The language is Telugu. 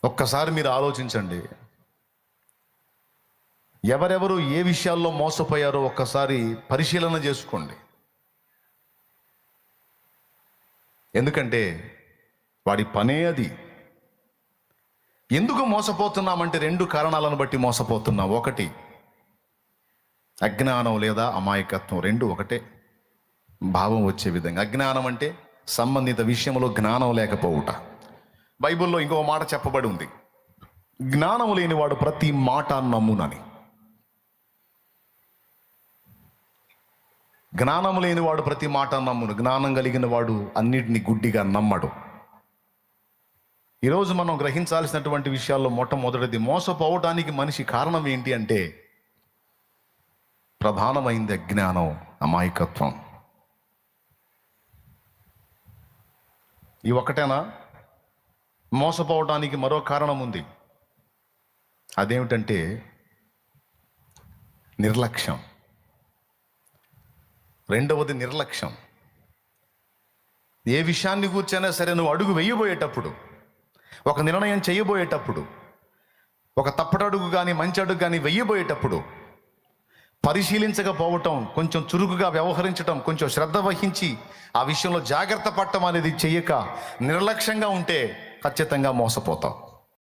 ఒక్కసారి మీరు ఆలోచించండి. ఎవరెవరు ఏ విషయాల్లో మోసపోయారో ఒక్కసారి పరిశీలన చేసుకోండి. ఎందుకంటే వాడి పనే అది. ఎందుకు మోసపోతున్నామంటే 2 కారణాలను బట్టి మోసపోతున్నాం. ఒకటి అజ్ఞానం లేదా అమాయకత్వం. 2 ఒకటే భావం వచ్చే విధంగా. అజ్ఞానం అంటే సంబంధిత విషయంలో జ్ఞానం లేకపోవుట. బైబిల్లో ఇంకో మాట చెప్పబడి ఉంది, జ్ఞానం లేనివాడు ప్రతి మాట నమ్మునని. జ్ఞానం లేనివాడు ప్రతి మాట నమ్మును, జ్ఞానం కలిగిన వాడు అన్నిటిని గుడ్డిగా నమ్మడు. ఈరోజు మనం గ్రహించాల్సినటువంటి విషయాల్లో మొట్టమొదటిది, మోసపోవటానికి మనిషి కారణం ఏంటి అంటే ప్రధానమైంది అజ్ఞానం, అమాయకత్వం. ఈ ఒకటేనా? మోసపోవటానికి మరో కారణం ఉంది. అదేమిటంటే నిర్లక్ష్యం. రెండవది నిర్లక్ష్యం. ఏ విషయాన్ని కూర్చైనా సరే నువ్వు అడుగు వేయబోయేటప్పుడు, ఒక నిర్ణయం చేయబోయేటప్పుడు, ఒక తప్పటడుగు కానీ మంచి అడుగు కానీ వెయ్యబోయేటప్పుడు పరిశీలించకపోవటం, కొంచెం చురుకుగా వ్యవహరించటం, కొంచెం శ్రద్ధ వహించి ఆ విషయంలో జాగ్రత్త పడటం అనేది చెయ్యక నిర్లక్ష్యంగా ఉంటే ఖచ్చితంగా మోసపోతావు.